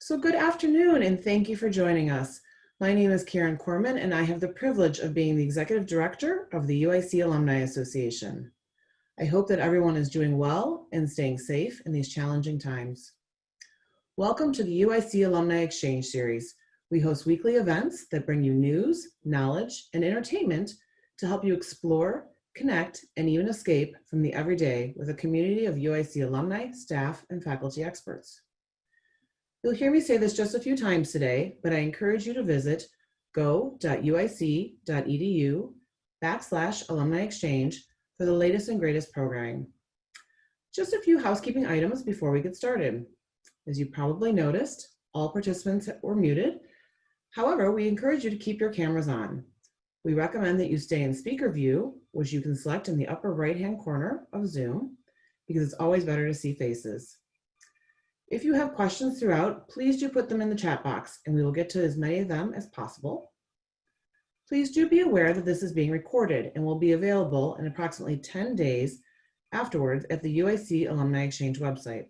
So good afternoon, and thank you for joining us. My name is Karen Corman, and I have the privilege of being the Executive Director of the UIC Alumni Association. I hope that everyone is doing well and staying safe in these challenging times. Welcome to the UIC Alumni Exchange Series. We host weekly events that bring you news, knowledge, and entertainment to help you explore, connect, and even escape from the everyday with a community of UIC alumni, staff, and faculty experts. You'll hear me say this just a few times today, but I encourage you to visit go.uic.edu/alumni exchange for the latest and greatest programming. Just a few housekeeping items before we get started. As you probably noticed, all participants were muted. However, we encourage you to keep your cameras on. We recommend that you stay in speaker view, which you can select in the upper right-hand corner of Zoom, because it's always better to see faces. If you have questions throughout, please do put them in the chat box and we will get to as many of them as possible. Please do be aware that this is being recorded and will be available in approximately 10 days afterwards at the UIC Alumni Exchange website.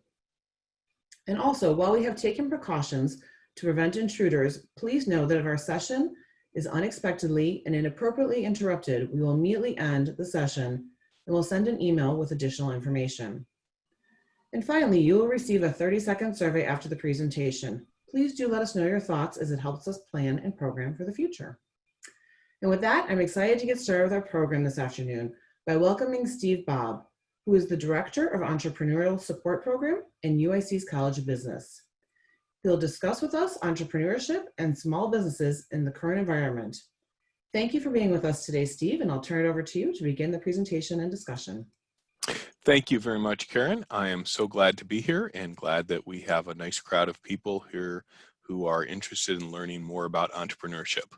And also, while we have taken precautions to prevent intruders, please know that if our session is unexpectedly and inappropriately interrupted, we will immediately end the session and will send an email with additional information. And finally, you will receive a 30-second survey after the presentation. Please do let us know your thoughts as it helps us plan and program for the future. And with that, I'm excited to get started with our program this afternoon by welcoming Steve Bobb, who is the Director of Entrepreneurial Support Program in UIC's College of Business. He'll discuss with us entrepreneurship and small businesses in the current environment. Thank you for being with us today, Steve, and I'll turn it over to you to begin the presentation and discussion. Thank you very much, Karen. I am so glad to be here and glad that we have a nice crowd of people here who are interested in learning more about entrepreneurship.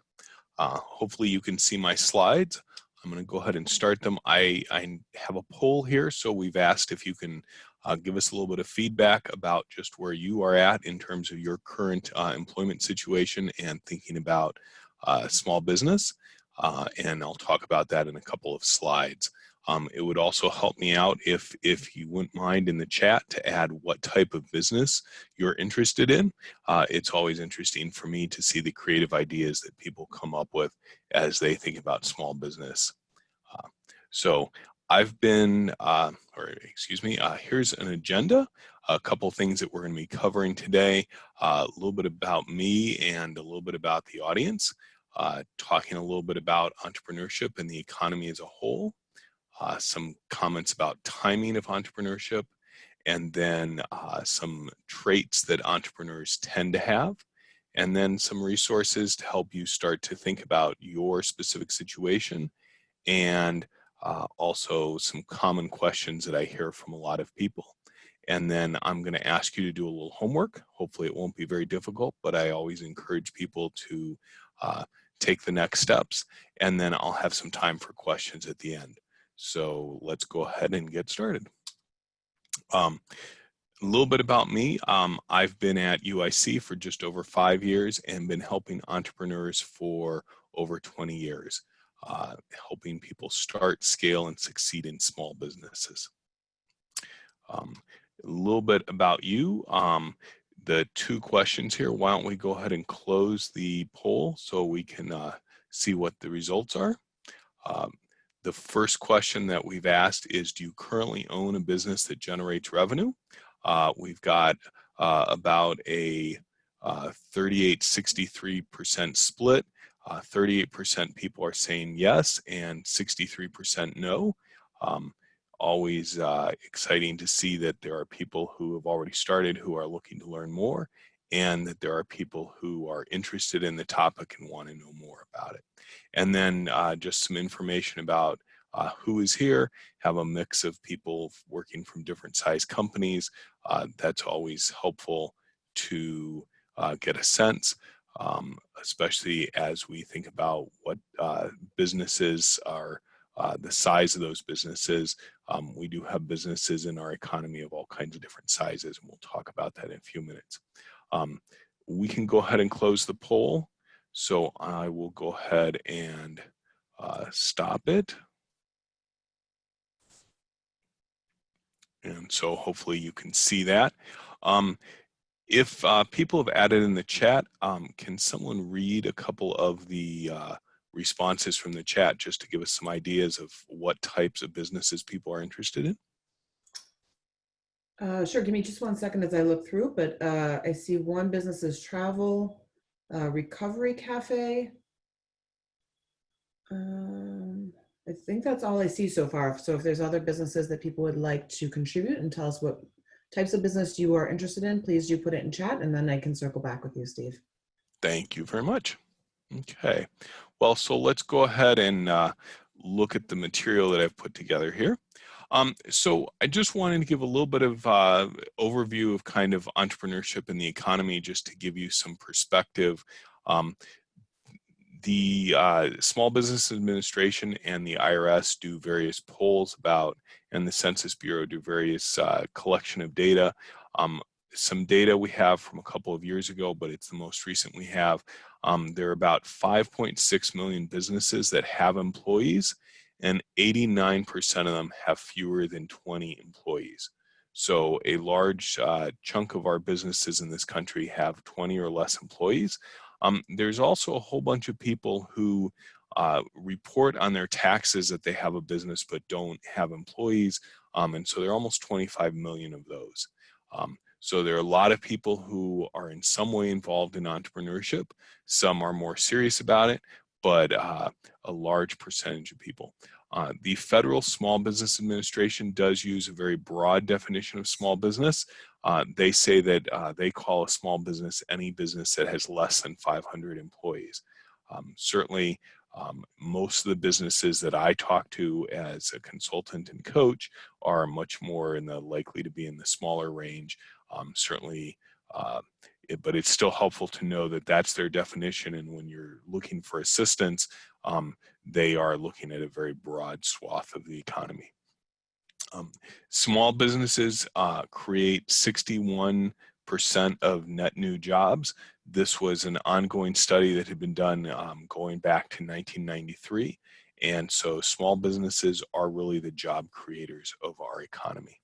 Hopefully you can see my slides. I'm going to go ahead and start them. I have a poll here, so we've asked if you can give us a little bit of feedback about just where you are at in terms of your current employment situation and thinking about small business. And I'll talk about that in a couple of slides. It would also help me out if you wouldn't mind in the chat to add what type of business you're interested in. It's always interesting for me to see the creative ideas that people come up with as they think about small business. So I've been, here's an agenda, a couple things that we're going to be covering today, a little bit about me and a little bit about the audience, talking a little bit about entrepreneurship and the economy as a whole. Some comments about timing of entrepreneurship, and then some traits that entrepreneurs tend to have, and then some resources to help you start to think about your specific situation, and also some common questions that I hear from a lot of people. And then I'm going to ask you to do a little homework. Hopefully it won't be very difficult, but I always encourage people to take the next steps, and then I'll have some time for questions at the end. So let's go ahead and get started. A little bit about me. I've been at UIC for just over 5 years and been helping entrepreneurs for over 20 years, helping people start, scale, and succeed in small businesses. A little bit about you. The two questions here, why don't we go ahead and close the poll so we can see what the results are. The first question that we've asked is, do you currently own a business that generates revenue? We've got about a 38-63% split. 38% people are saying yes and 63% no. Always exciting to see that there are people who have already started who are looking to learn more, and that there are people who are interested in the topic and want to know more about it. And then just some information about who is here, have a mix of people working from different size companies. That's always helpful to get a sense, especially as we think about what businesses are, the size of those businesses. We do have businesses in our economy of all kinds of different sizes, and we'll talk about that in a few minutes. We can go ahead and close the poll. So I will go ahead and stop it. And so hopefully you can see that. If people have added in the chat, can someone read a couple of the responses from the chat just to give us some ideas of what types of businesses people are interested in? Sure, give me just 1 second as I look through, but I see one business is travel, recovery cafe. I think that's all I see so far. So if there's other businesses that people would like to contribute and tell us what types of business you are interested in, please do put it in chat and then I can circle back with you, Steve. Thank you very much. Okay, well, so let's go ahead and look at the material that I've put together here. So I just wanted to give a little bit of overview of kind of entrepreneurship in the economy, just to give you some perspective. The Small Business Administration and the IRS do various polls about, and the Census Bureau do various collection of data. Some data we have from a couple of years ago, but it's the most recent we have. There are about 5.6 million businesses that have employees, and 89% of them have fewer than 20 employees. So a large chunk of our businesses in this country have 20 or less employees. There's also a whole bunch of people who report on their taxes that they have a business but don't have employees, and so there are almost 25 million of those. So there are a lot of people who are in some way involved in entrepreneurship. Some are more serious about it, but a large percentage of people. The Federal Small Business Administration does use a very broad definition of small business. They say that they call a small business any business that has less than 500 employees. Certainly, most of the businesses that I talk to as a consultant and coach are much more likely to be in the smaller range. Certainly, but it's still helpful to know that that's their definition, and when you're looking for assistance, they are looking at a very broad swath of the economy. Small businesses create 61% of net new jobs. This was an ongoing study that had been done going back to 1993. And so small businesses are really the job creators of our economy.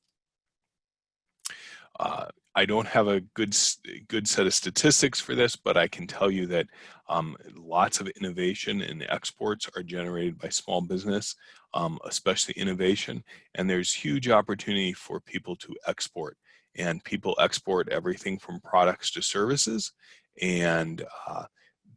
I don't have a good set of statistics for this, but I can tell you that lots of innovation and exports are generated by small business, especially innovation. And there's huge opportunity for people to export. And people export everything from products to services. And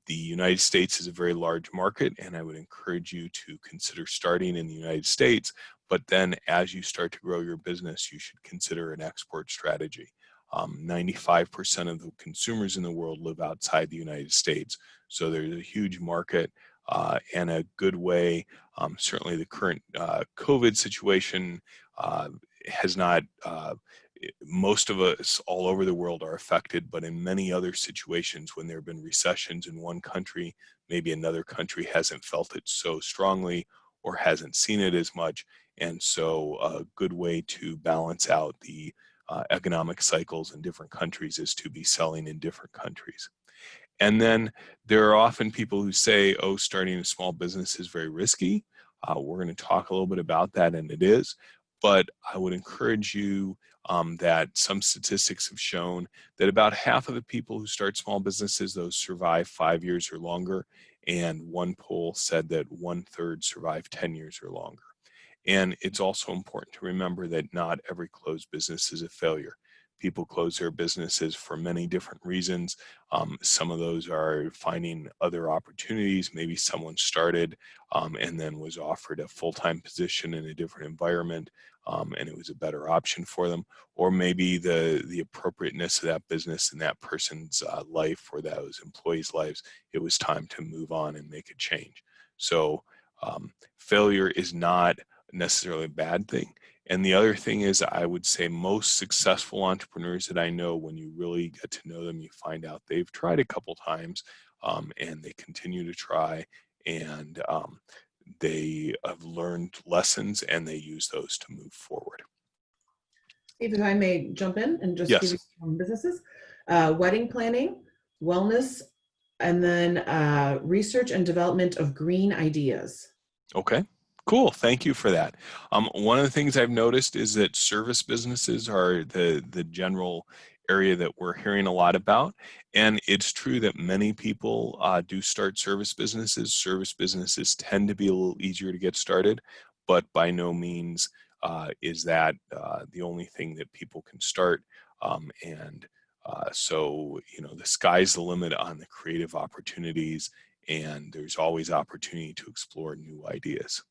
the United States is a very large market, and I would encourage you to consider starting in the United States. But then as you start to grow your business, you should consider an export strategy. 95% of the consumers in the world live outside the United States. So there's a huge market and a good way. Certainly the current COVID situation has not, most of us all over the world are affected, but in many other situations when there have been recessions in one country, maybe another country hasn't felt it so strongly or hasn't seen it as much. And so a good way to balance out the economic cycles in different countries is to be selling in different countries. And then there are often people who say, oh, starting a small business is very risky. We're going to talk a little bit about that, and it is. But I would encourage you that some statistics have shown that about half of the people who start small businesses, those survive 5 years or longer. And one poll said that 1/3 survive 10 years or longer. And it's also important to remember that not every closed business is a failure. People close their businesses for many different reasons. Some of those are finding other opportunities. Maybe someone started and then was offered a full-time position in a different environment, and it was a better option for them. Or maybe the appropriateness of that business in that person's life or those employees' lives, it was time to move on and make a change. So failure is not necessarily a bad thing. And the other thing is, I would say most successful entrepreneurs that I know, when you really get to know them, you find out they've tried a couple times and they continue to try, and they have learned lessons and they use those to move forward. Steve, if I may jump in and just give Yes. you some businesses, wedding planning, wellness, and then research and development of green ideas. Okay, Cool. Thank you for that. One of the things I've noticed is that service businesses are the general area that we're hearing a lot about. And it's true that many people do start service businesses. Service businesses tend to be a little easier to get started, but by no means is that the only thing that people can start. So, the sky's the limit on the creative opportunities, and there's always opportunity to explore new ideas.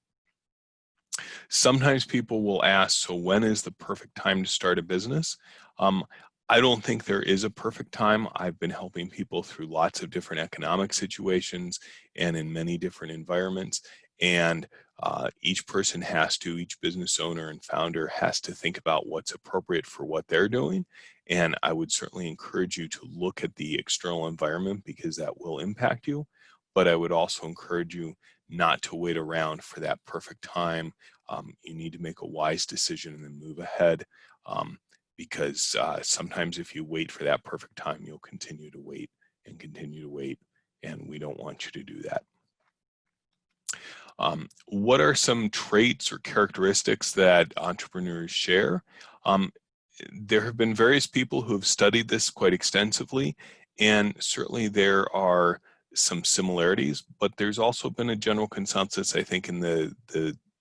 Sometimes people will ask, so when is the perfect time to start a business? Um, I don't think there is a perfect time. I've been helping people through lots of different economic situations and in many different environments. And each person each business owner and founder has to think about what's appropriate for what they're doing. And I would certainly encourage you to look at the external environment because that will impact you. But I would also encourage you not to wait around for that perfect time. You need to make a wise decision and then move ahead, because sometimes if you wait for that perfect time, you'll continue to wait, and we don't want you to do that. What are some traits or characteristics that entrepreneurs share? There have been various people who have studied this quite extensively, and certainly there are some similarities, but there's also been a general consensus, I think, in the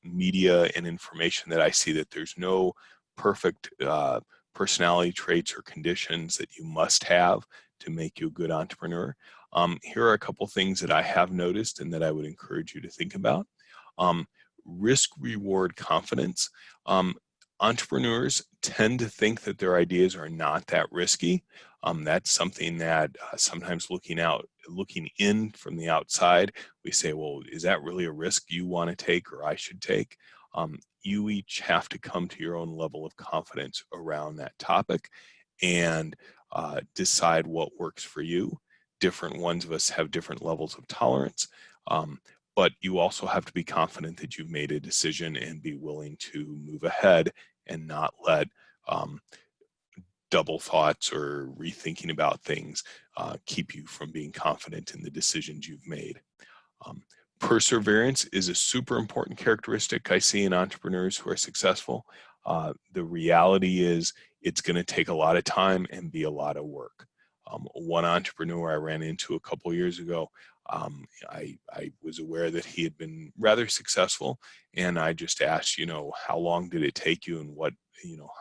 media and information that I see, that there's no perfect personality traits or conditions that you must have to make you a good entrepreneur. Here are a couple things that I have noticed and that I would encourage you to think about. Risk-reward confidence. Entrepreneurs tend to think that their ideas are not that risky. That's something that sometimes looking in from the outside, we say, well, is that really a risk you want to take or I should take? You each have to come to your own level of confidence around that topic and decide what works for you. Different ones of us have different levels of tolerance. But you also have to be confident that you've made a decision and be willing to move ahead and not let double thoughts or rethinking about things keep you from being confident in the decisions you've made. Perseverance is a super important characteristic I see in entrepreneurs who are successful. The reality is it's going to take a lot of time and be a lot of work. One entrepreneur I ran into a couple years ago, I was aware that he had been rather successful, and I just asked, how long did it take you, and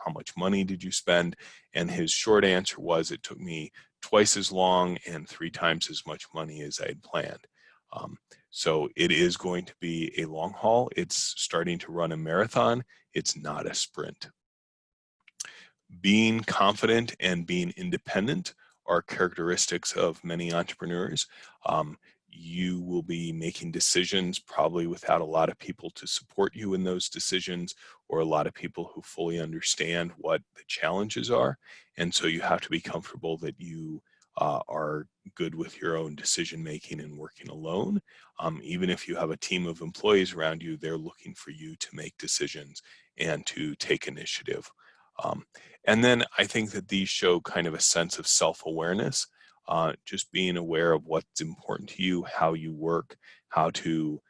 how much money did you spend? And his short answer was, it took me twice as long and 3 times as much money as I had planned. So it is going to be a long haul. It's starting to run a marathon. It's not a sprint. Being confident and being independent are characteristics of many entrepreneurs. You will be making decisions probably without a lot of people to support you in those decisions, or a lot of people who fully understand what the challenges are. And so you have to be comfortable that you are good with your own decision making and working alone. Even if you have a team of employees around you, they're looking for you to make decisions and to take initiative. And then I think that these show kind of a sense of self-awareness, just being aware of what's important to you, how you work, how to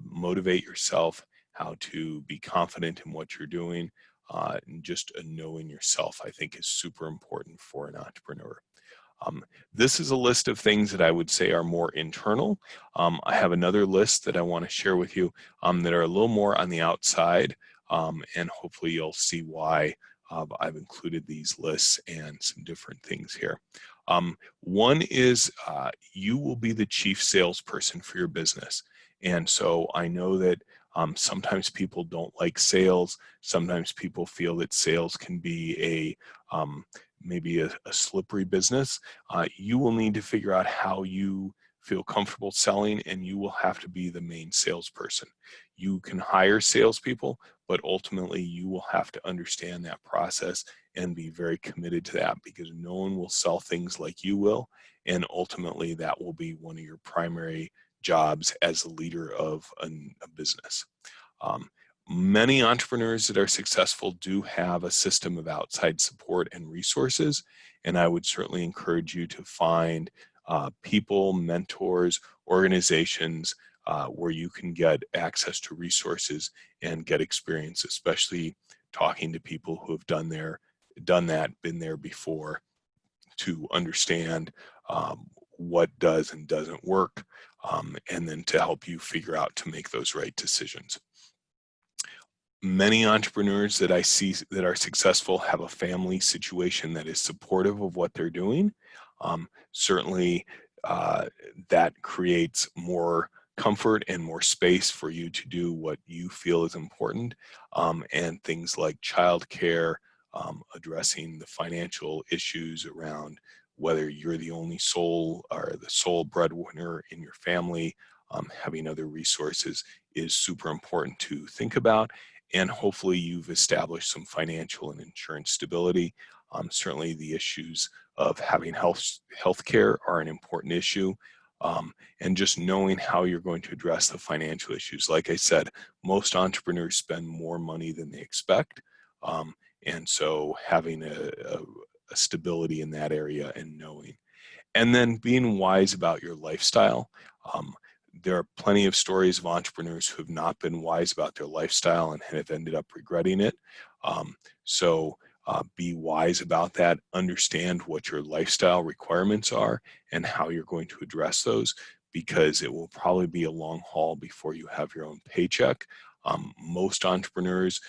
motivate yourself, how to be confident in what you're doing, and just knowing yourself, I think, is super important for an entrepreneur. This is a list of things that I would say are more internal. I have another list that I want to share with you that are a little more on the outside, and hopefully you'll see why I've included these lists and some different things here. One is you will be the chief salesperson for your business. And so I know that sometimes people don't like sales. Sometimes people feel that sales can be maybe a slippery business. You will need to figure out how you feel comfortable selling, and you will have to be the main salesperson. You can hire salespeople, but ultimately you will have to understand that process and be very committed to that, because no one will sell things like you will. And ultimately that will be one of your primary jobs as a leader of a business. Many entrepreneurs that are successful do have a system of outside support and resources, and I would certainly encourage you to find people, mentors, organizations where you can get access to resources and get experience, especially talking to people who have done that, been there before, to understand what does and doesn't work, and then to help you figure out to make those right decisions. Many entrepreneurs that I see that are successful have a family situation that is supportive of what they're doing. Certainly, that creates more comfort and more space for you to do what you feel is important, and things like childcare, addressing the financial issues around whether you're the only sole or the sole breadwinner in your family, having other resources is super important to think about. And hopefully you've established some financial and insurance stability. Certainly the issues of having health care are an important issue. And just knowing how you're going to address the financial issues. Like I said, most entrepreneurs spend more money than they expect. And so having a stability in that area and knowing. And then being wise about your lifestyle. There are plenty of stories of entrepreneurs who have not been wise about their lifestyle and have ended up regretting it. So be wise about that. Understand what your lifestyle requirements are and how you're going to address those, because it will probably be a long haul before you have your own paycheck. Most entrepreneurs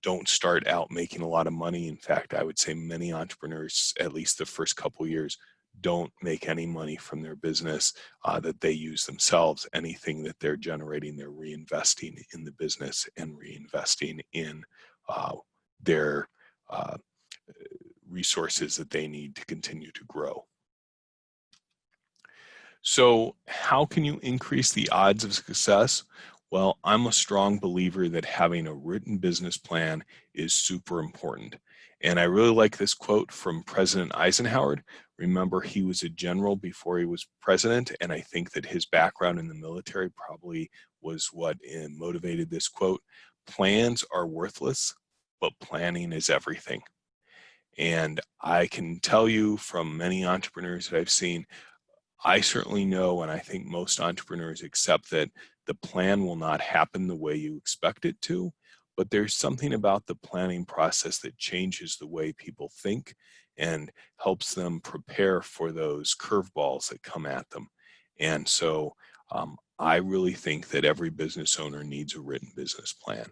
don't start out making a lot of money. In fact, I would say many entrepreneurs, at least the first couple of years, don't make any money from their business that they use themselves. Anything that they're generating, they're reinvesting in the business and reinvesting in their resources that they need to continue to grow. So how can you increase the odds of success? Well, I'm a strong believer that having a written business plan is super important. And I really like this quote from President Eisenhower. Remember, he was a general before he was president, and I think that his background in the military probably was what motivated this quote. Plans are worthless, but planning is everything. And I can tell you from many entrepreneurs that I've seen, I certainly know, and I think most entrepreneurs accept that the plan will not happen the way you expect it to, but there's something about the planning process that changes the way people think and helps them prepare for those curveballs that come at them. And so I really think that every business owner needs a written business plan.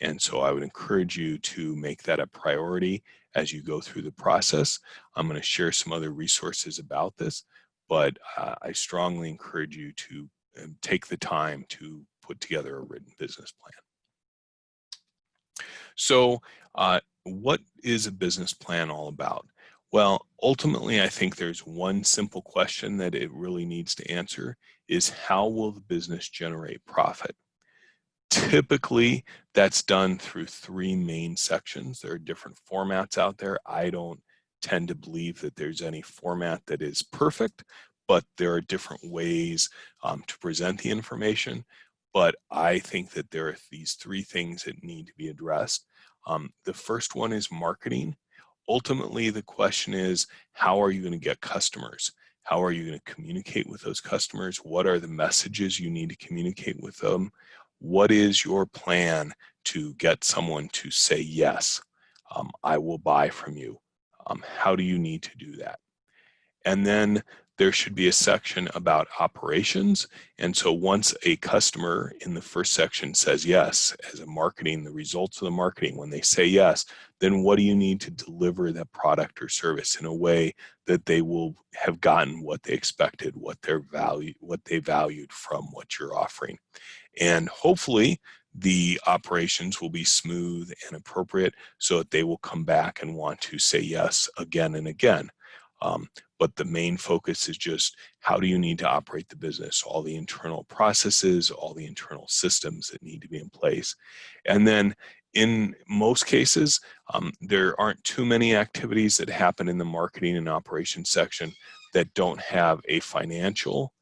And so I would encourage you to make that a priority as you go through the process. I'm going to share some other resources about this, but I strongly encourage you to take the time to put together a written business plan. So what is a business plan all about? Well, ultimately, I think there's one simple question that it really needs to answer is how will the business generate profit? Typically, that's done through three main sections. There are different formats out there. I don't tend to believe that there's any format that is perfect, but there are different ways to present the information. But I think that there are these three things that need to be addressed. The first one is marketing. Ultimately, the question is, how are you going to get customers? How are you going to communicate with those customers? What are the messages you need to communicate with them? What is your plan to get someone to say, yes, I will buy from you? How do you need to do that? And then there should be a section about operations. And so once a customer in the first section says yes, as a marketing, the results of the marketing, when they say yes, then what do you need to deliver that product or service in a way that they will have gotten what they expected, what they valued from what you're offering? And hopefully the operations will be smooth and appropriate so that they will come back and want to say yes again and again. But the main focus is just how do you need to operate the business, all the internal processes, all the internal systems that need to be in place. And then in most cases, there aren't too many activities that happen in the marketing and operations section that don't have a financial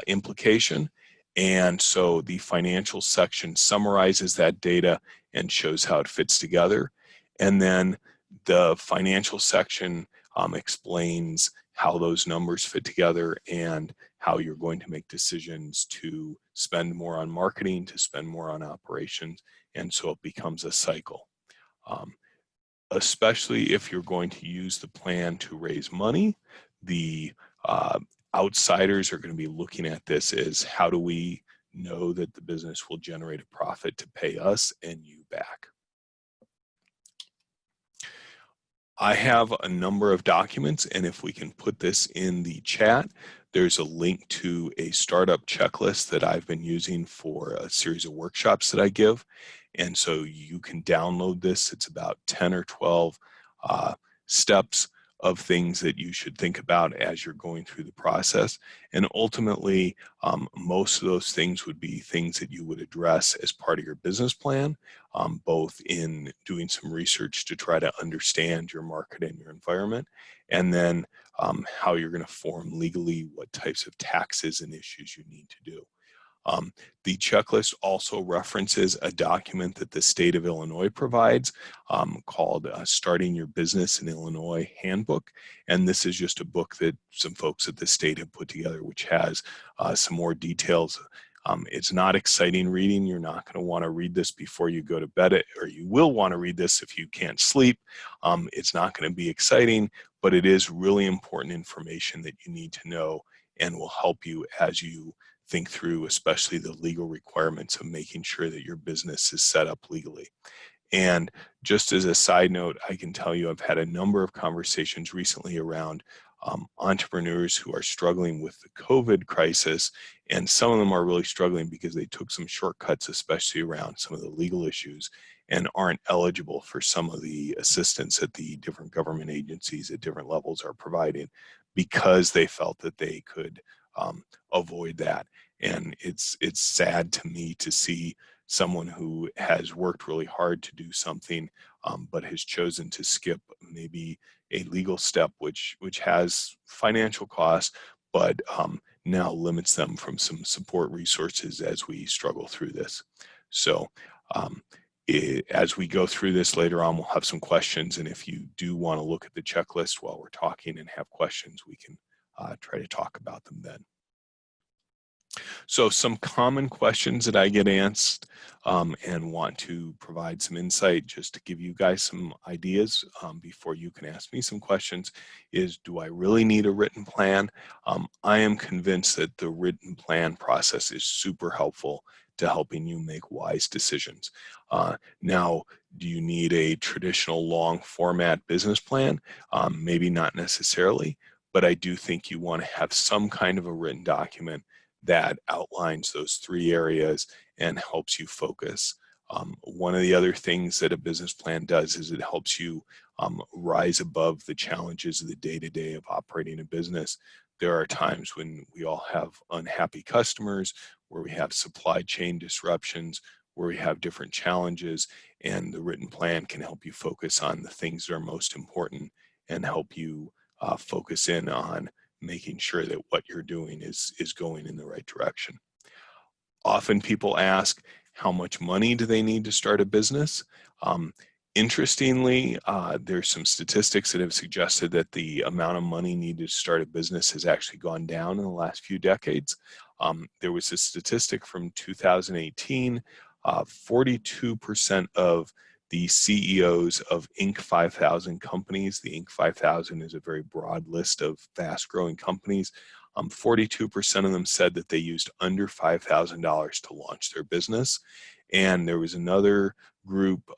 implication. And so the financial section summarizes that data and shows how it fits together. And then the financial section explains how those numbers fit together and how you're going to make decisions to spend more on marketing, to spend more on operations, and so it becomes a cycle. Especially if you're going to use the plan to raise money, the outsiders are going to be looking at this as, how do we know that the business will generate a profit to pay us and you back? I have a number of documents, and if we can put this in the chat, there's a link to a startup checklist that I've been using for a series of workshops that I give. And so you can download this. It's about 10 or 12 steps of things that you should think about as you're going through the process. And ultimately, most of those things would be things that you would address as part of your business plan, both in doing some research to try to understand your market and your environment, and then how you're going to form legally, what types of taxes and issues you need to do. The checklist also references a document that the state of Illinois provides called Starting Your Business in Illinois Handbook. And this is just a book that some folks at the state have put together, which has some more details. It's not exciting reading. You're not going to want to read this before you go to bed, or you will want to read this if you can't sleep. It's not going to be exciting, but it is really important information that you need to know and will help you as you think through, especially the legal requirements of making sure that your business is set up legally. And just as a side note, I can tell you I've had a number of conversations recently around entrepreneurs who are struggling with the COVID crisis, and some of them are really struggling because they took some shortcuts, especially around some of the legal issues, and aren't eligible for some of the assistance that the different government agencies at different levels are providing, because they felt that they could avoid that. And it's sad to me to see someone who has worked really hard to do something, but has chosen to skip maybe a legal step, which has financial costs, but now limits them from some support resources as we struggle through this. So as we go through this later on, we'll have some questions. And if you do want to look at the checklist while we're talking and have questions, we can try to talk about them then. So some common questions that I get asked and want to provide some insight just to give you guys some ideas before you can ask me some questions is, do I really need a written plan? I am convinced that the written plan process is super helpful to helping you make wise decisions. Now, do you need a traditional long format business plan? Maybe not necessarily, but I do think you want to have some kind of a written document that outlines those three areas and helps you focus. One of the other things that a business plan does is it helps you rise above the challenges of the day-to-day of operating a business. There are times when we all have unhappy customers, where we have supply chain disruptions, where we have different challenges, and the written plan can help you focus on the things that are most important and help you focus in on making sure that what you're doing is going in the right direction. Often people ask, how much money do they need to start a business? Interestingly, there's some statistics that have suggested that the amount of money needed to start a business has actually gone down in the last few decades. There was a statistic from 2018, 42% of the CEOs of Inc. 5000 companies. The Inc. 5000 is a very broad list of fast-growing companies. 42% of them said that they used under $5,000 to launch their business. And there was another group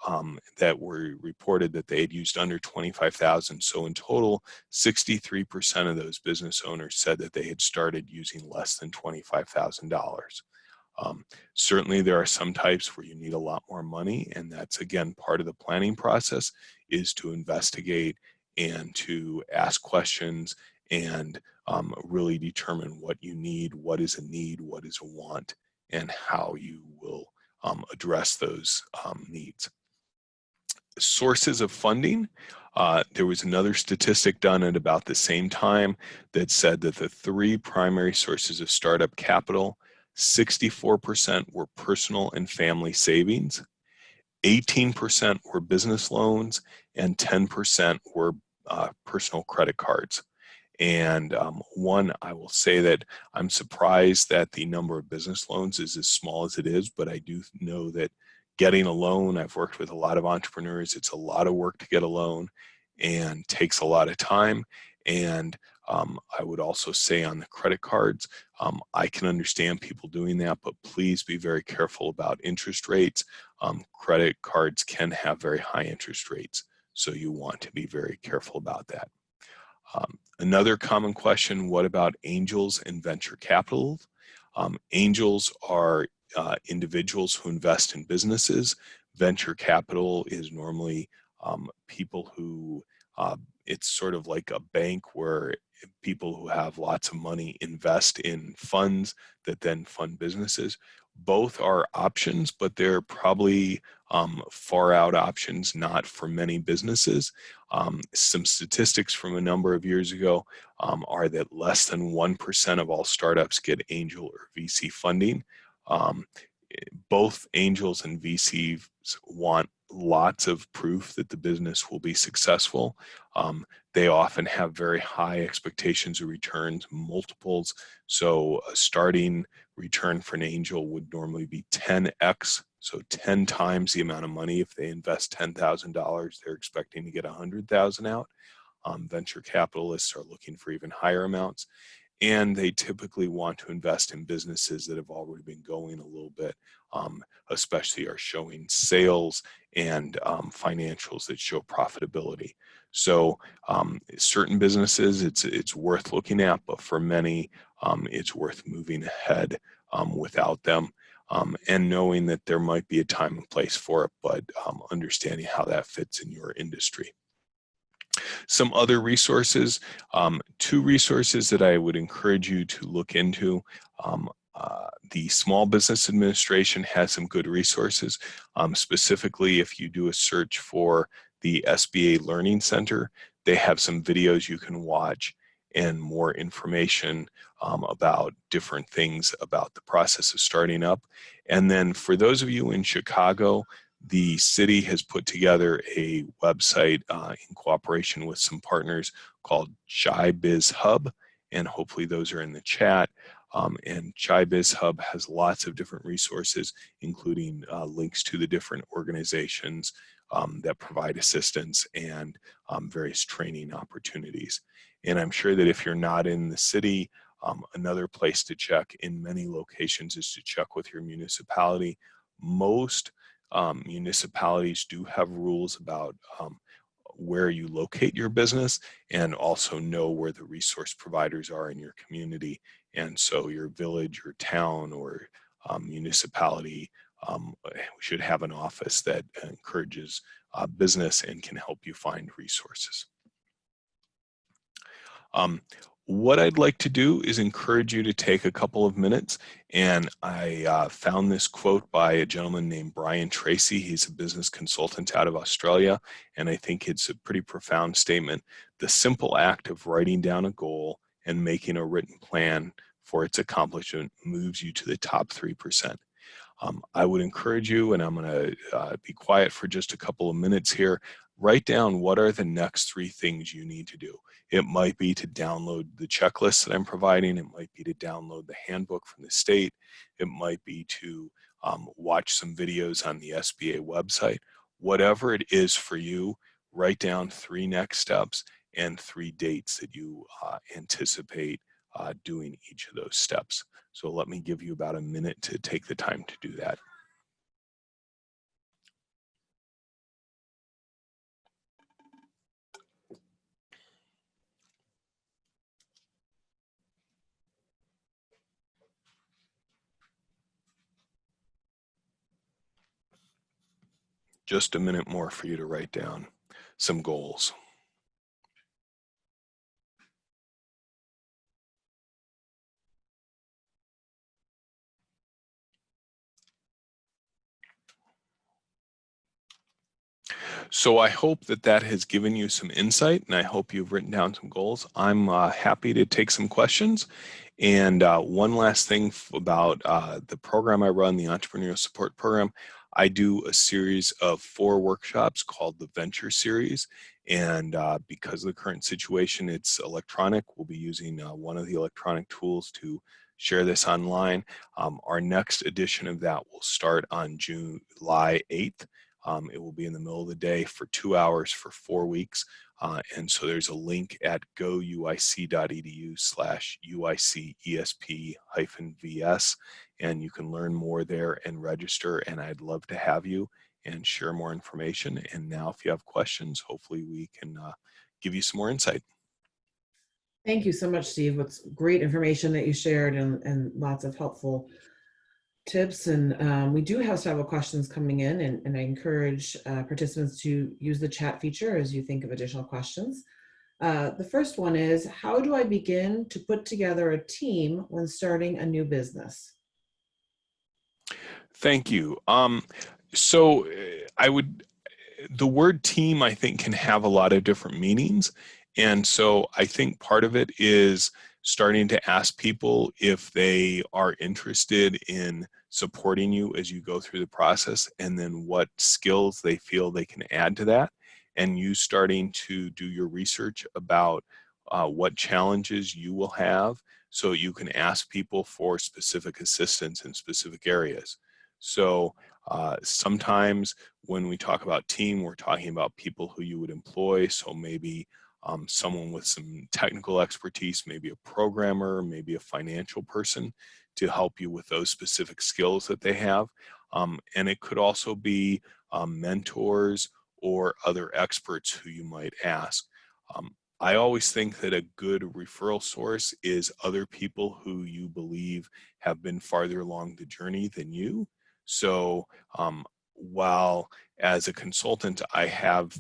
that were reported that they had used under 25,000. So in total, 63% of those business owners said that they had started using less than $25,000. Certainly there are some types where you need a lot more money, and that's again part of the planning process, is to investigate and to ask questions and really determine what you need, what is a need, what is a want, and how you will address those needs. Sources of funding. There was another statistic done at about the same time that said that the three primary sources of startup capital, 64% were personal and family savings, 18% were business loans, and 10% were personal credit cards. And one, I will say that I'm surprised that the number of business loans is as small as it is, but I do know that getting a loan, I've worked with a lot of entrepreneurs, it's a lot of work to get a loan and takes a lot of time. And I would also say on the credit cards, I can understand people doing that, but please be very careful about interest rates. Credit cards can have very high interest rates, so you want to be very careful about that. Another common question, what about angels and venture capital? Angels are individuals who invest in businesses. Venture capital is normally people who, it's sort of like a bank where people who have lots of money invest in funds that then fund businesses. Both are options, but they're probably far out options, not for many businesses. Some statistics from a number of years ago are that less than 1% of all startups get angel or VC funding. Both angels and VCs want lots of proof that the business will be successful. They often have very high expectations of returns, multiples. So a starting return for an angel would normally be 10x, so 10 times the amount of money. If they invest $10,000, they're expecting to get 100,000 out. Venture capitalists are looking for even higher amounts, and they typically want to invest in businesses that have already been going a little bit, especially are showing sales and financials that show profitability. So certain businesses, it's worth looking at, but for many, it's worth moving ahead without them, and knowing that there might be a time and place for it, but understanding how that fits in your industry. Some other resources, two resources that I would encourage you to look into. The Small Business Administration has some good resources. Specifically, if you do a search for the SBA Learning Center, they have some videos you can watch and more information about different things about the process of starting up. And then for those of you in Chicago, the city has put together a website in cooperation with some partners called ChiBiz Hub, and hopefully those are in the chat. And ChiBiz Hub has lots of different resources, including links to the different organizations that provide assistance and various training opportunities. And I'm sure that if you're not in the city, another place to check in many locations is to check with your municipality. Most municipalities do have rules about where you locate your business, and also know where the resource providers are in your community. And so your village or town or municipality should have an office that encourages business and can help you find resources. What I'd like to do is encourage you to take a couple of minutes, and I found this quote by a gentleman named Brian Tracy. He's a business consultant out of Australia, and I think it's a pretty profound statement. The simple act of writing down a goal and making a written plan for its accomplishment moves you to the top 3%. I would encourage you, and I'm going to be quiet for just a couple of minutes here, write down what are the next 3 things you need to do. It might be to download the checklist that I'm providing. It might be to download the handbook from the state. It might be to watch some videos on the SBA website. Whatever it is for you, write down 3 next steps and 3 dates that you anticipate doing each of those steps. So let me give you about a minute to take the time to do that. Just a minute more for you to write down some goals. So I hope that that has given you some insight, and I hope you've written down some goals. I'm happy to take some questions. And one last thing about the program I run, the Entrepreneurial Support Program, I do a series of 4 workshops called the Venture Series. And because of the current situation, it's electronic. We'll be using one of the electronic tools to share this online. Our next edition of that will start on July 8th. It will be in the middle of the day for 2 hours for 4 weeks. And so there's a link at gouic.edu/UICESP-VS, and you can learn more there and register, and I'd love to have you and share more information. And now if you have questions, hopefully we can give you some more insight. Thank you so much, Steve. It's great information that you shared and lots of helpful tips. And we do have several questions coming in, and I encourage participants to use the chat feature as you think of additional questions. The first one is, how do I begin to put together a team when starting a new business? Thank you. The word team, I think, can have a lot of different meanings. And so I think part of it is starting to ask people if they are interested in supporting you as you go through the process, and then what skills they feel they can add to that. And you starting to do your research about what challenges you will have, so you can ask people for specific assistance in specific areas. So sometimes when we talk about team, we're talking about people who you would employ. So maybe someone with some technical expertise, maybe a programmer, maybe a financial person, to help you with those specific skills that they have. And it could also be mentors or other experts who you might ask. I always think that a good referral source is other people who you believe have been farther along the journey than you. So while as a consultant, I have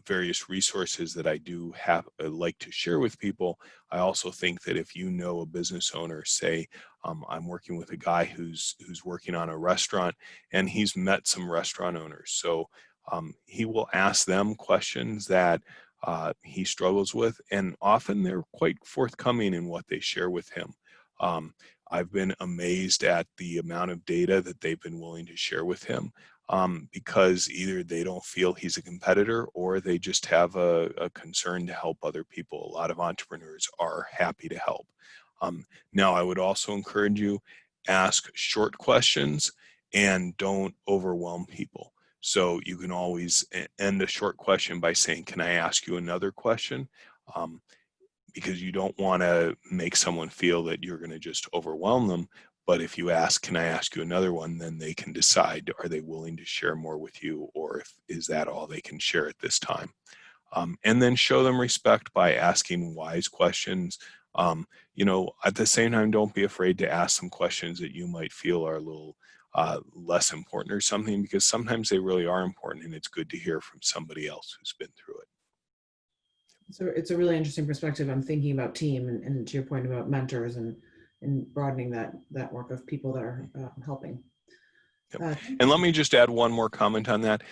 various resources that I do have like to share with people, I also think that if you know a business owner, say I'm working with a guy who's working on a restaurant, and he's met some restaurant owners. So he will ask them questions that he struggles with, and often they're quite forthcoming in what they share with him. I've been amazed at the amount of data that they've been willing to share with him, because either they don't feel he's a competitor, or they just have a concern to help other people. A lot of entrepreneurs are happy to help. Now, I would also encourage you, ask short questions and don't overwhelm people. So you can always end a short question by saying, can I ask you another question? Because you don't want to make someone feel that you're going to just overwhelm them. But if you ask, can I ask you another one, then they can decide, are they willing to share more with you, or is that all they can share at this time? And then show them respect by asking wise questions. At the same time, don't be afraid to ask some questions that you might feel are a little less important or something, because sometimes they really are important, and it's good to hear from somebody else who's been through it. So it's a really interesting perspective on thinking about team, and to your point about mentors and broadening that network of people that are helping. Yep. And let me just add one more comment on that.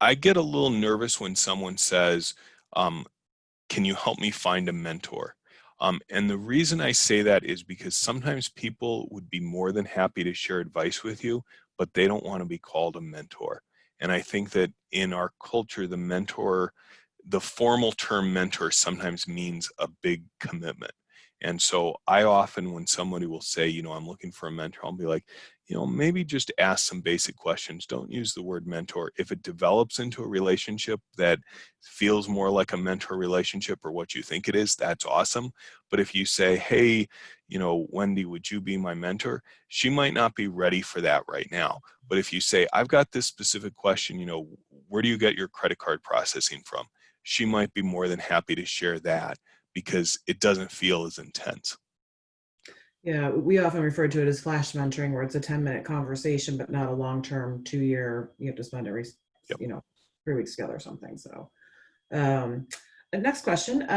I get a little nervous when someone says, can you help me find a mentor? And the reason I say that is because sometimes people would be more than happy to share advice with you, but they don't want to be called a mentor. And I think that in our culture, the formal term mentor sometimes means a big commitment. And so I often, when somebody will say, I'm looking for a mentor, I'll be like, maybe just ask some basic questions. Don't use the word mentor. If it develops into a relationship that feels more like a mentor relationship, or what you think it is, that's awesome. But if you say, hey, Wendy, would you be my mentor? She might not be ready for that right now. But if you say, I've got this specific question, where do you get your credit card processing from? She might be more than happy to share that, because it doesn't feel as intense. Yeah, we often refer to it as flash mentoring, where it's a 10-minute conversation, but not a long-term 2-year, you have to spend every, Yep. 3 weeks together or something. So next question,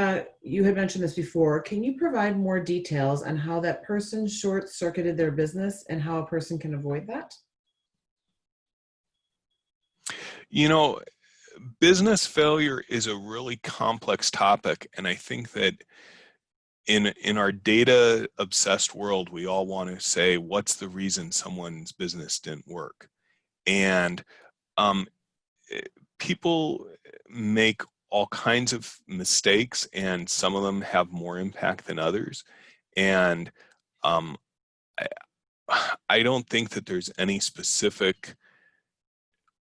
you had mentioned this before. Can you provide more details on how that person short-circuited their business and how a person can avoid that? Business failure is a really complex topic, and I think that in our data obsessed world, we all want to say, what's the reason someone's business didn't work? And um, people make all kinds of mistakes, and some of them have more impact than others. And um, I don't think that there's any specific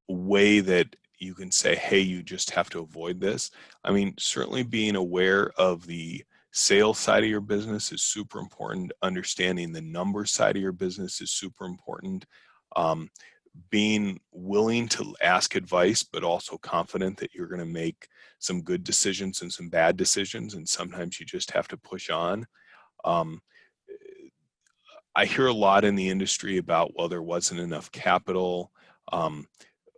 way that you can say, hey, you just have to avoid this. I mean, certainly being aware of the sales side of your business is super important. Understanding the numbers side of your business is super important. Um, being willing to ask advice, but also confident that you're going to make some good decisions and some bad decisions. And sometimes you just have to push on. Um, I hear a lot in the industry about, well, there wasn't enough capital, um,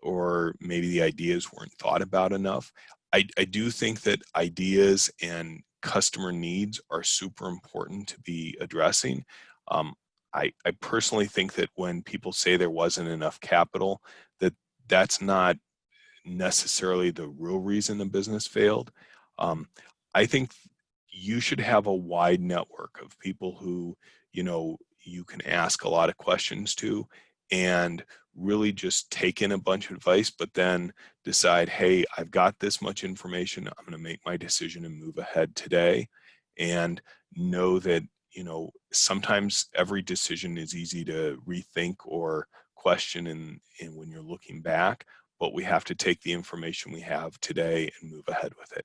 or maybe the ideas weren't thought about enough. I do think that ideas and customer needs are super important to be addressing. Um, I personally think that when people say there wasn't enough capital, that that's not necessarily the real reason the business failed. Um, I think you should have a wide network of people who, you can ask a lot of questions to, and really just take in a bunch of advice, but then decide, hey, I've got this much information. I'm going to make my decision and move ahead today. And know that, sometimes every decision is easy to rethink or question and when you're looking back, but we have to take the information we have today and move ahead with it.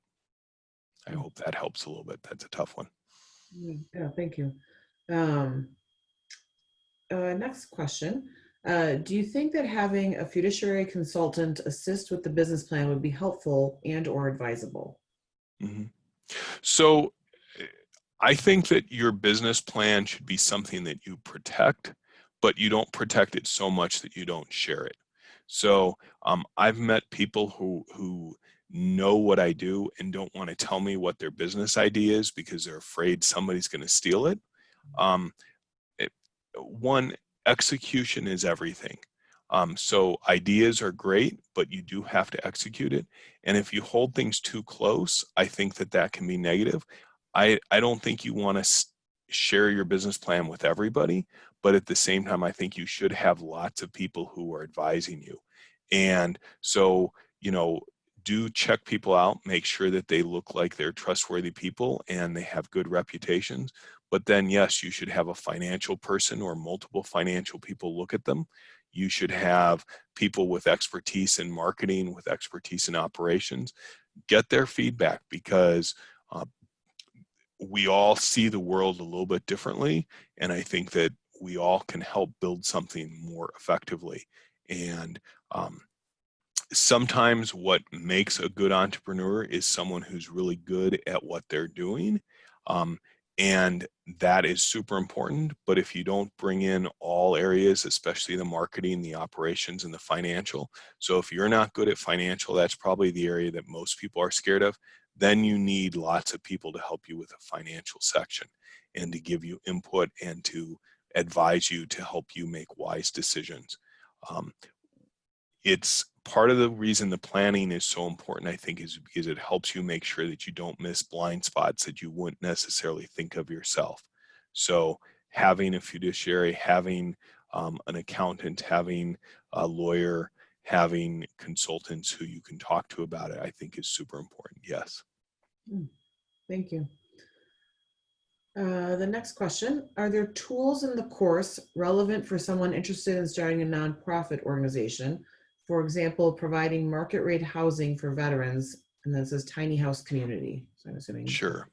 I hope that helps a little bit. That's a tough one. Yeah, thank you. Um, Next question. Do you think that having a fiduciary consultant assist with the business plan would be helpful and or advisable? Mm-hmm. So I think that your business plan should be something that you protect, but you don't protect it so much that you don't share it. So I've met people who know what I do and don't want to tell me what their business idea is because they're afraid somebody's going to steal it. Um, it, One, execution is everything. So ideas are great, but you do have to execute it. And if you hold things too close, I think that that can be negative. I don't think you want to share your business plan with everybody, but at the same time, I think you should have lots of people who are advising you. And so, do check people out, make sure that they look like they're trustworthy people and they have good reputations. But then, yes, you should have a financial person or multiple financial people look at them. You should have people with expertise in marketing, with expertise in operations, get their feedback because uh, we all see the world a little bit differently. And I think that we all can help build something more effectively. And sometimes what makes a good entrepreneur is someone who's really good at what they're doing. Um, and that is super important. But if you don't bring in all areas, especially the marketing, the operations, and the financial, so if you're not good at financial, that's probably the area that most people are scared of, then you need lots of people to help you with a financial section and to give you input and to advise you to help you make wise decisions. Um, it's part of the reason the planning is so important, I think, is because it helps you make sure that you don't miss blind spots that you wouldn't necessarily think of yourself. So having a fiduciary, having an accountant, having a lawyer, having consultants who you can talk to about it, I think is super important. Yes. Thank you. The next question, are there tools in the course relevant for someone interested in starting a nonprofit organization? For example, providing market rate housing for veterans, and then it says tiny house community. So I'm assuming. Sure.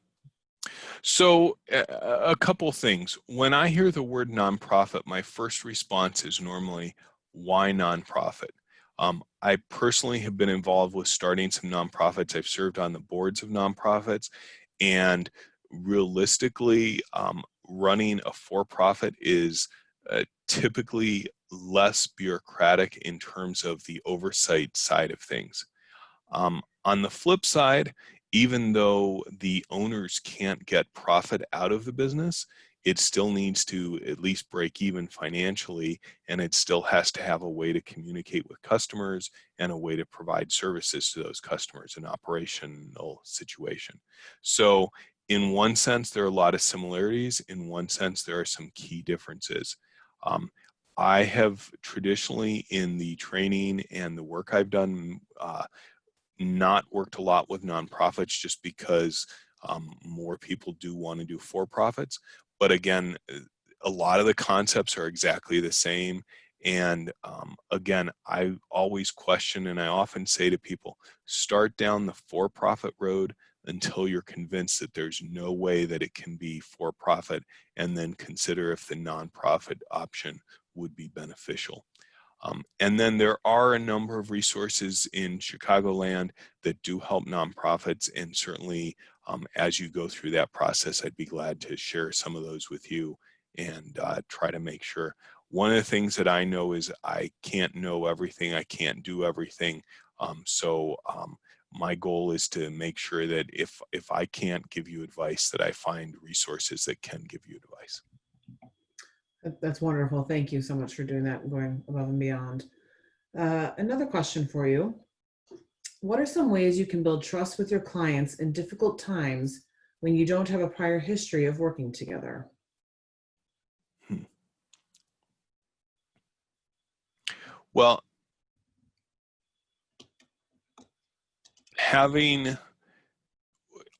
So a couple things. When I hear the word nonprofit, my first response is normally, why nonprofit? I personally have been involved with starting some nonprofits. I've served on the boards of nonprofits, and realistically, running a for-profit is typically less bureaucratic in terms of the oversight side of things. On the flip side, even though the owners can't get profit out of the business, it still needs to at least break even financially, and it still has to have a way to communicate with customers and a way to provide services to those customers, an operational situation. So in one sense, there are a lot of similarities. In one sense, there are some key differences. Um, I have traditionally, in the training and the work I've done, not worked a lot with nonprofits, just because more people do want to do for-profits. But again, a lot of the concepts are exactly the same. And again, I always question, and I often say to people, start down the for-profit road until you're convinced that there's no way that it can be for-profit, and then consider if the nonprofit option would be beneficial. And then there are a number of resources in Chicagoland that do help nonprofits, and certainly as you go through that process, I'd be glad to share some of those with you and try to make sure. One of the things that I know is I can't know everything, I can't do everything. My goal is to make sure that if I can't give you advice, that I find resources that can give you advice. That's wonderful. Thank you so much for doing that and going above and beyond. Another question for you. What are some ways you can build trust with your clients in difficult times when you don't have a prior history of working together? Well,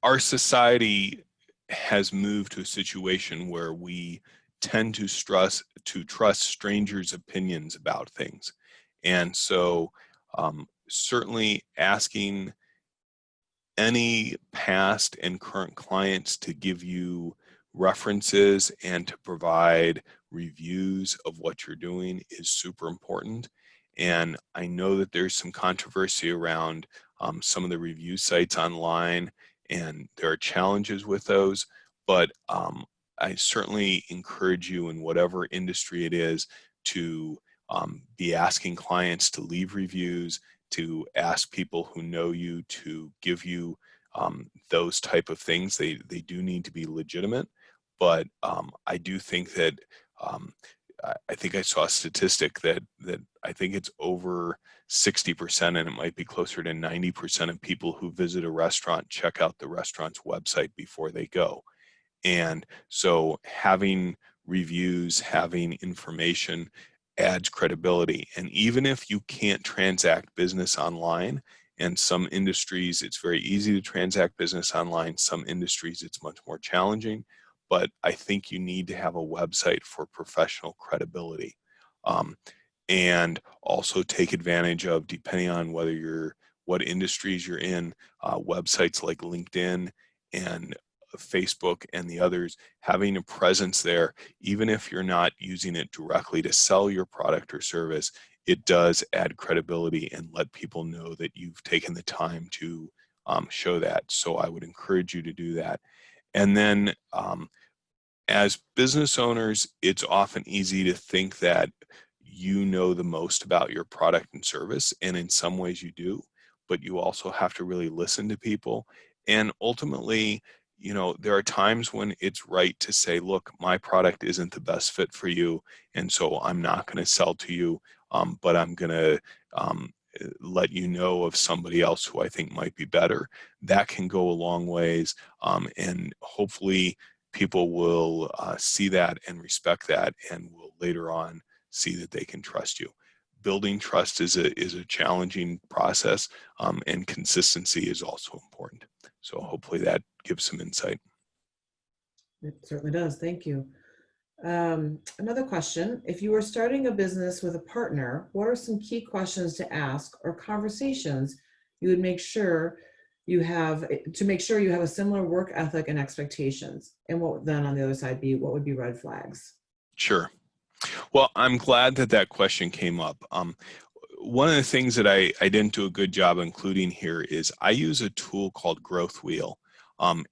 our society has moved to a situation where we tend to trust strangers' opinions about things. And so certainly asking any past and current clients to give you references and to provide reviews of what you're doing is super important. And I know that there's some controversy around some of the review sites online, and there are challenges with those, but I certainly encourage you, in whatever industry it is, to be asking clients to leave reviews, to ask people who know you to give you those type of things. They do need to be legitimate, but I do think that I think I saw a statistic that I think it's over 60%, and it might be closer to 90% of people who visit a restaurant check out the restaurant's website before they go. And so having reviews, having information adds credibility. And even if you can't transact business online, and some industries it's very easy to transact business online, some industries it's much more challenging, but I think you need to have a website for professional credibility. And also take advantage of, depending on what industries you're in, websites like LinkedIn and Facebook and the others, having a presence there, even if you're not using it directly to sell your product or service, it does add credibility and let people know that you've taken the time to show that. So I would encourage you to do that. And then as business owners, it's often easy to think that you know the most about your product and service, and in some ways you do, but you also have to really listen to people. And ultimately, there are times when it's right to say, look, my product isn't the best fit for you, and so I'm not going to sell to you, but I'm going to let you know of somebody else who I think might be better. That can go a long ways, and hopefully people will see that and respect that, and will later on see that they can trust you. Building trust is a challenging process, and consistency is also important. So hopefully that gives some insight. It certainly does. Thank you. Another question. If you were starting a business with a partner, what are some key questions to ask or conversations you would make sure you have to make sure you have a similar work ethic and expectations? And what then on the other side what would be red flags? Sure. Well, I'm glad that question came up. One of the things that I didn't do a good job including here is I use a tool called Growth Wheel.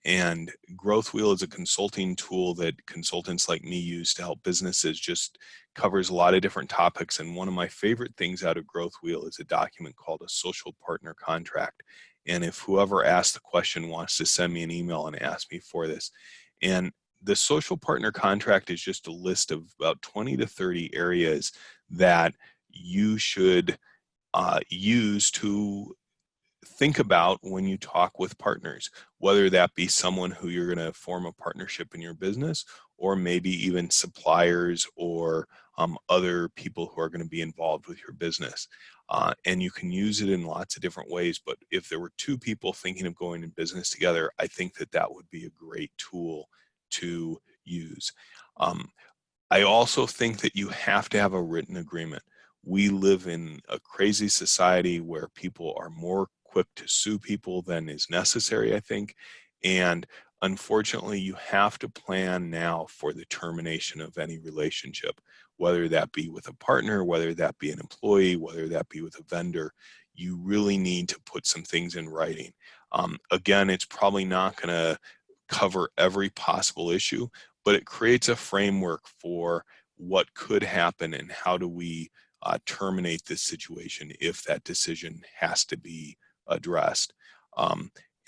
And Growth Wheel is a consulting tool that consultants like me use to help businesses, just covers a lot of different topics. And one of my favorite things out of Growth Wheel is a document called a social partner contract. And if whoever asked the question wants to send me an email and ask me for this. And the social partner contract is just a list of about 20 to 30 areas that you should use to think about when you talk with partners, whether that be someone who you're going to form a partnership in your business, or maybe even suppliers or other people who are going to be involved with your business. And you can use it in lots of different ways, but if there were two people thinking of going in business together, I think that that would be a great tool to use. I also think that you have to have a written agreement. We live in a crazy society where people are more quick to sue people than is necessary, I think. And unfortunately, you have to plan now for the termination of any relationship, whether that be with a partner, whether that be an employee, whether that be with a vendor. You really need to put some things in writing. Again, it's probably not going to cover every possible issue, but it creates a framework for what could happen and how do we terminate this situation if that decision has to be addressed.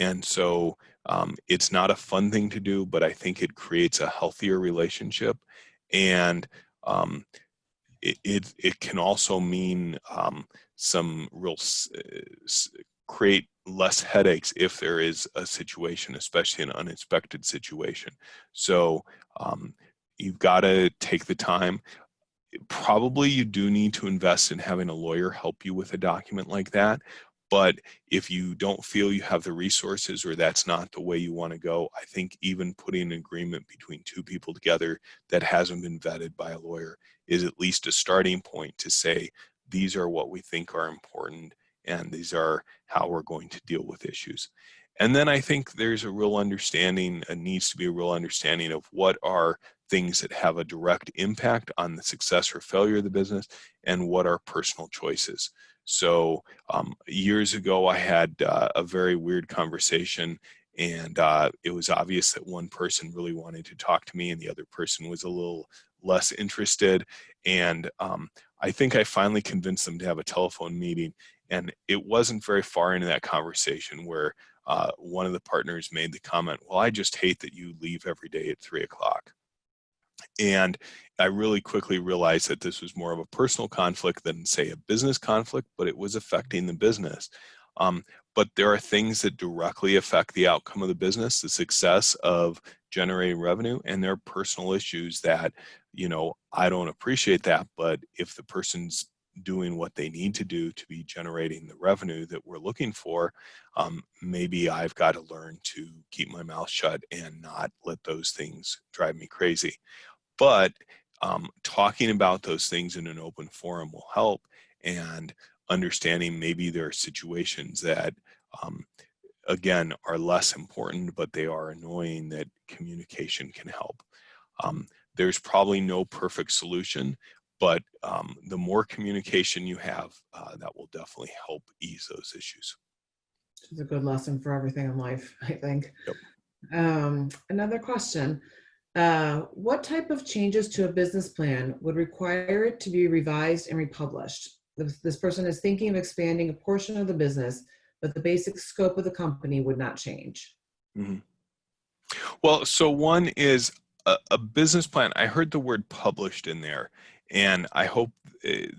And so it's not a fun thing to do, but I think it creates a healthier relationship. And it can also mean some real create less headaches if there is a situation, especially an unexpected situation. So you've got to take the time. Probably you do need to invest in having a lawyer help you with a document like that. But if you don't feel you have the resources or that's not the way you want to go, I think even putting an agreement between two people together that hasn't been vetted by a lawyer is at least a starting point to say, these are what we think are important and these are how we're going to deal with issues. And then I think there's a real understanding, needs to be a real understanding of what are things that have a direct impact on the success or failure of the business and what are personal choices. So years ago, I had a very weird conversation, and it was obvious that one person really wanted to talk to me and the other person was a little less interested. And I think I finally convinced them to have a telephone meeting. And it wasn't very far into that conversation where one of the partners made the comment, well, I just hate that you leave every day at 3 o'clock. And I really quickly realized that this was more of a personal conflict than, say, a business conflict, but it was affecting the business. But there are things that directly affect the outcome of the business, the success of generating revenue, and there are personal issues that, I don't appreciate that, but if the person's doing what they need to do to be generating the revenue that we're looking for, maybe I've got to learn to keep my mouth shut and not let those things drive me crazy. But talking about those things in an open forum will help, and understanding maybe there are situations that, again, are less important, but they are annoying, that communication can help. There's probably no perfect solution, but the more communication you have, that will definitely help ease those issues. It's a good lesson for everything in life, I think. Yep. Another question. What type of changes to a business plan would require it to be revised and republished? This person is thinking of expanding a portion of the business, but the basic scope of the company would not change. Mm-hmm. Well, so one is a business plan. I heard the word published in there, and I hope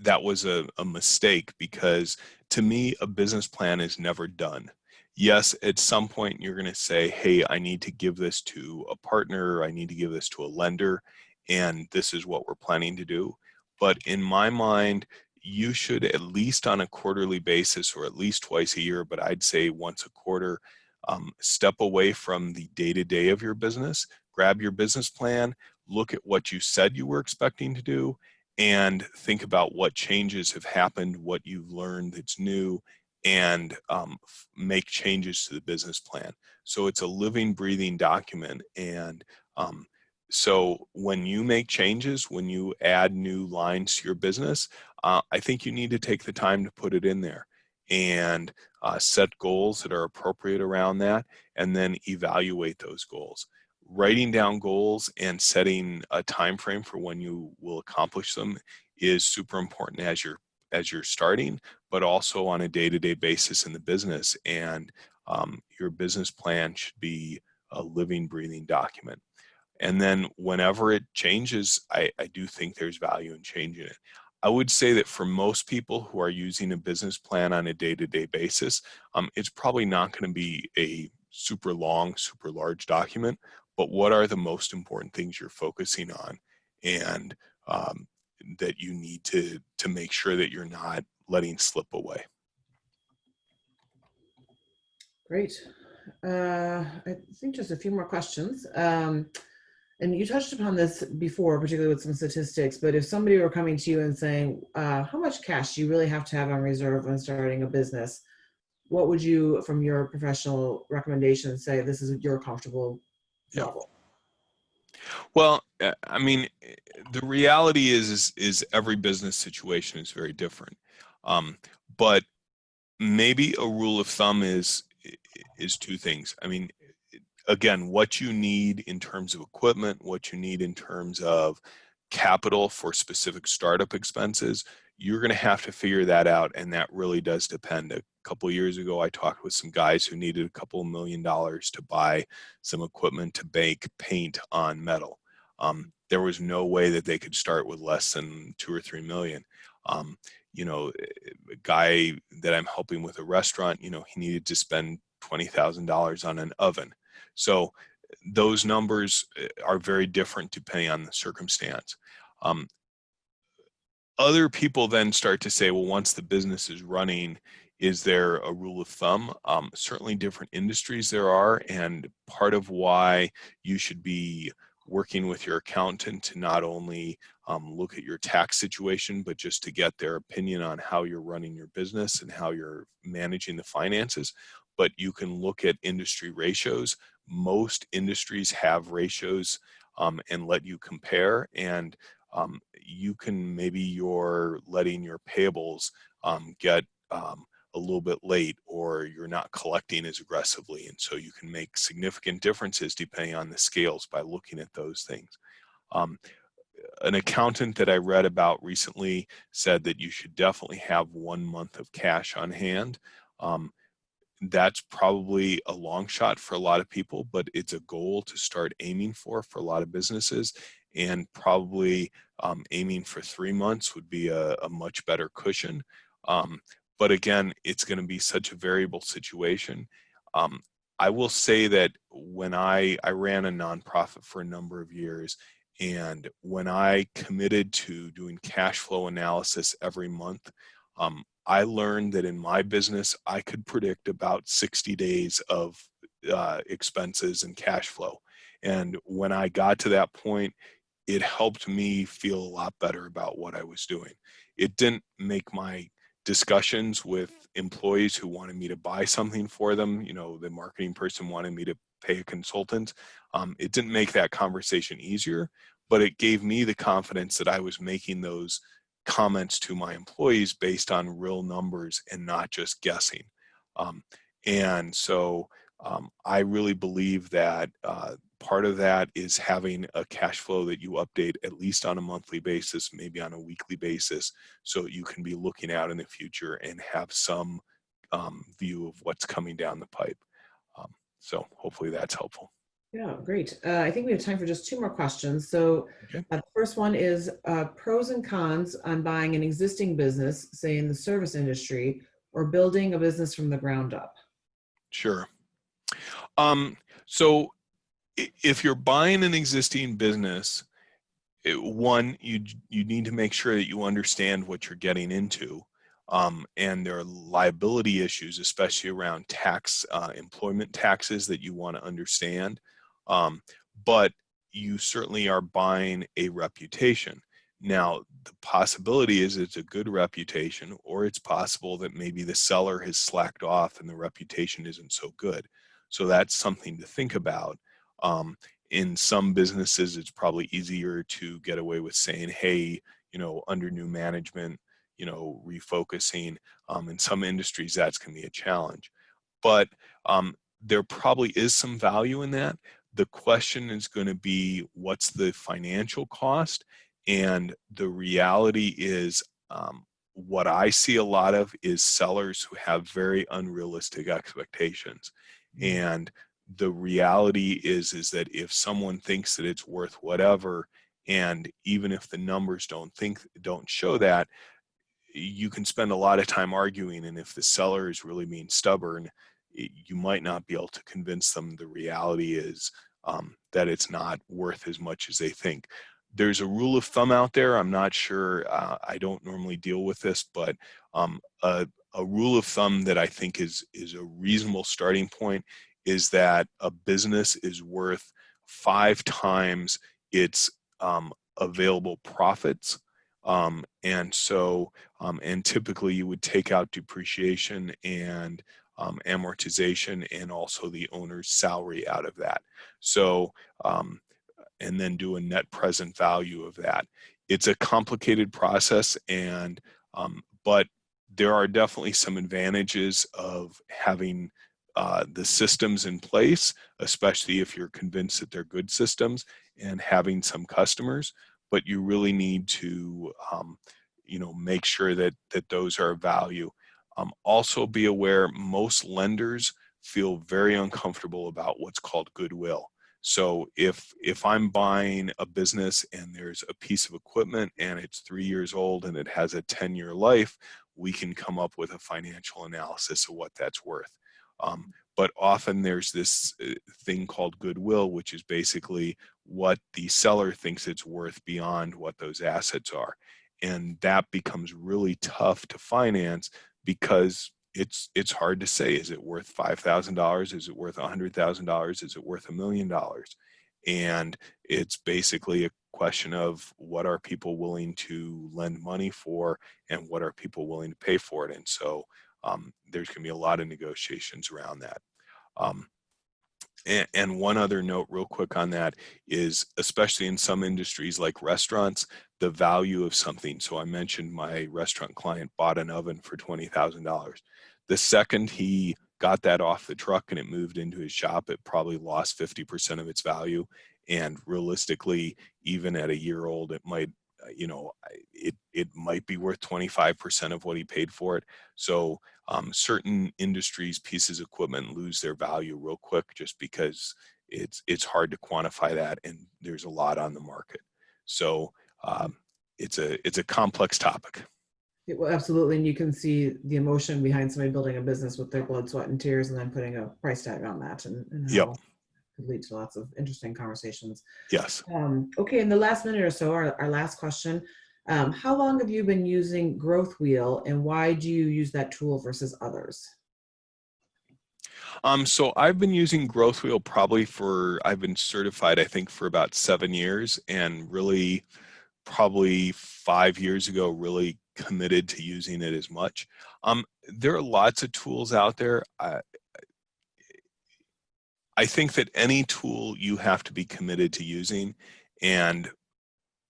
that was a mistake, because to me, a business plan is never done. Yes, at some point you're going to say, hey, I need to give this to a partner, I need to give this to a lender, and this is what we're planning to do. But in my mind, you should, at least on a quarterly basis or at least twice a year, but I'd say once a quarter, step away from the day-to-day of your business, grab your business plan, look at what you said you were expecting to do, and think about what changes have happened, what you've learned that's new, and make changes to the business plan. So it's a living, breathing document. And so when you make changes, when you add new lines to your business, I think you need to take the time to put it in there and set goals that are appropriate around that, and then evaluate those goals. Writing down goals and setting a time frame for when you will accomplish them is super important as you're starting, but also on a day-to-day basis in the business. And your business plan should be a living, breathing document. And then whenever it changes, I do think there's value in changing it. I would say that for most people who are using a business plan on a day-to-day basis, it's probably not going to be a super long, super large document, but what are the most important things you're focusing on? And that you need to make sure that you're not letting slip away. Great. I think just a few more questions. And you touched upon this before, particularly with some statistics, but if somebody were coming to you and saying, how much cash do you really have to have on reserve when starting a business? What would you, from your professional recommendation, say this is your comfortable Yeah. level? Well, I mean, the reality is every business situation is very different. But maybe a rule of thumb is two things. I mean, again, what you need in terms of equipment, what you need in terms of capital for specific startup expenses, you're going to have to figure that out, and that really does depend. A couple of years ago, I talked with some guys who needed a couple of $1 million to buy some equipment to bake paint on metal. There was no way that they could start with less than 2 or 3 million. You know, a guy that I'm helping with a restaurant, you know, he needed to spend $20,000 on an oven. So those numbers are very different depending on the circumstance. Other people then start to say, well, once the business is running, is there a rule of thumb? Certainly different industries there are, and part of why you should be working with your accountant to not only look at your tax situation, but just to get their opinion on how you're running your business and how you're managing the finances. But you can look at industry ratios. Most industries have ratios and let you compare, and you can, maybe you're letting your payables get a little bit late, or you're not collecting as aggressively. And so you can make significant differences depending on the scales by looking at those things. An accountant that I read about recently said that you should definitely have 1 month of cash on hand. That's probably a long shot for a lot of people, but it's a goal to start aiming for a lot of businesses. And probably aiming for 3 months would be a much better cushion. But again, it's going to be such a variable situation. I will say that when I ran a nonprofit for a number of years, and when I committed to doing cash flow analysis every month, I learned that in my business, I could predict about 60 days of expenses and cash flow. And when I got to that point, it helped me feel a lot better about what I was doing. It didn't make my discussions with employees who wanted me to buy something for them, you know, the marketing person wanted me to pay a consultant. It didn't make that conversation easier, but it gave me the confidence that I was making those comments to my employees based on real numbers and not just guessing. And so I really believe that part of that is having a cash flow that you update at least on a monthly basis, maybe on a weekly basis, so you can be looking out in the future and have some view of what's coming down the pipe. So hopefully that's helpful. Yeah, great. I think we have time for just 2 more questions. So Okay. the first one is pros and cons on buying an existing business, say in the service industry, or building a business from the ground up. Sure. So if you're buying an existing business, one, you need to make sure that you understand what you're getting into. And there are liability issues, especially around tax, employment taxes, that you want to understand. But you certainly are buying a reputation. Now, the possibility is it's a good reputation, or it's possible that maybe the seller has slacked off and the reputation isn't so good. So that's something to think about. In some businesses, it's probably easier to get away with saying, hey, you know, under new management, you know, refocusing. In some industries, that's going to be a challenge. But there probably is some value in that. The question is going to be, what's the financial cost? And the reality is, what I see a lot of is sellers who have very unrealistic expectations. And the reality is that if someone thinks that it's worth whatever, and even if the numbers don't show that, you can spend a lot of time arguing, and if the seller is really being stubborn, you might not be able to convince them the reality is that it's not worth as much as they think. there's a rule of thumb out there. I'm not sure, I don't normally deal with this, but a rule of thumb that I think is a reasonable starting point is that a business is worth 5 times its available profits. And typically you would take out depreciation and amortization and also the owner's salary out of that. So, and then do a net present value of that. It's a complicated process, but there are definitely some advantages of having the systems in place, especially if you're convinced that they're good systems, and having some customers. But you really need to, make sure that those are of value. Also, be aware most lenders feel very uncomfortable about what's called goodwill. So if I'm buying a business and there's a piece of equipment and it's 3 years old and it has a 10-year life, we can come up with a financial analysis of what that's worth. But often there's this thing called goodwill, which is basically what the seller thinks it's worth beyond what those assets are. And that becomes really tough to finance because it's hard to say, is it worth $5,000? Is it worth $100,000? Is it worth $1 million? And it's basically a question of what are people willing to lend money for and what are people willing to pay for it. And so there's going to be a lot of negotiations around that. And one other note real quick on that is, especially in some industries like restaurants, the value of something. So I mentioned my restaurant client bought an oven for $20,000. The second he got that off the truck and it moved into his shop, it probably lost 50% of its value. And realistically, even at a year old, it might, it might be worth 25% of what he paid for it. So certain industries, pieces of equipment lose their value real quick just because it's hard to quantify that, and there's a lot on the market. So it's a complex topic. Well, absolutely, and you can see the emotion behind somebody building a business with their blood, sweat, and tears, and then putting a price tag on that, and how Yep. could lead to lots of interesting conversations. Yes. Okay, in the last minute or so, our last question. How long have you been using Growth Wheel, and why do you use that tool versus others? So I've been using Growth Wheel I've been certified, I think, for about 7 years, and really probably 5 years ago, really committed to using it as much. There are lots of tools out there. I think that any tool you have to be committed to using, and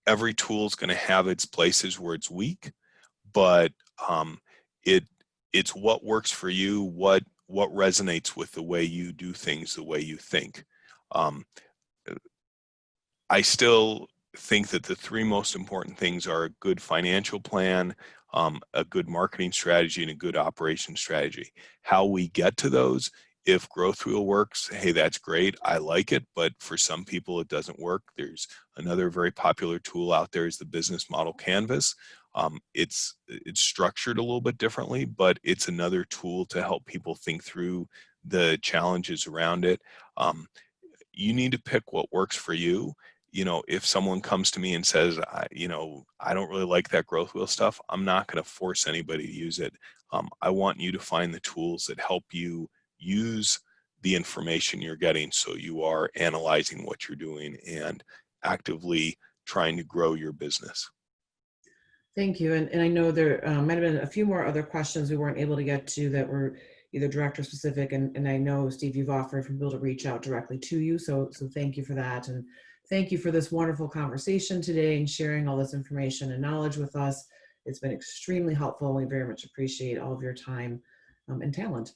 every tool is going to have its places where it's weak, but it's what works for you, what resonates with the way you do things, the way you think. I still think that the 3 most important things are a good financial plan, a good marketing strategy, and a good operation strategy. How we get to those, if Growth Wheel works, hey, that's great. I like it, but for some people it doesn't work. There's another very popular tool out there is the business model canvas. It's structured a little bit differently, but it's another tool to help people think through the challenges around it. You need to pick what works for you. If someone comes to me and says, I don't really like that Growth Wheel stuff, I'm not going to force anybody to use it. I want you to find the tools that help you use the information you're getting so you are analyzing what you're doing and actively trying to grow your business. Thank you. And I know there might have been a few more other questions we weren't able to get to that were either direct or specific. And I know, Steve, you've offered for people to reach out directly to you. So thank you for that. And thank you for this wonderful conversation today and sharing all this information and knowledge with us. It's been extremely helpful. We very much appreciate all of your time and talent.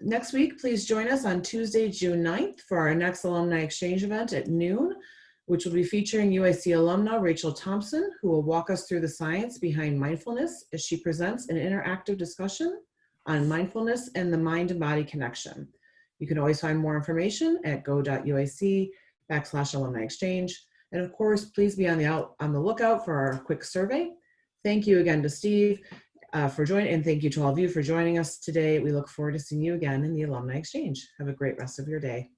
Next week, please join us on Tuesday, June 9th for our next Alumni Exchange event at noon, which will be featuring UIC alumna Rachel Thompson, who will walk us through the science behind mindfulness as she presents an interactive discussion on mindfulness and the mind and body connection. You can always find more information at go.uic.com/alumni exchange. And of course, please be on the lookout for our quick survey. Thank you again to Steve for joining, and thank you to all of you for joining us today. We look forward to seeing you again in the Alumni Exchange. Have a great rest of your day.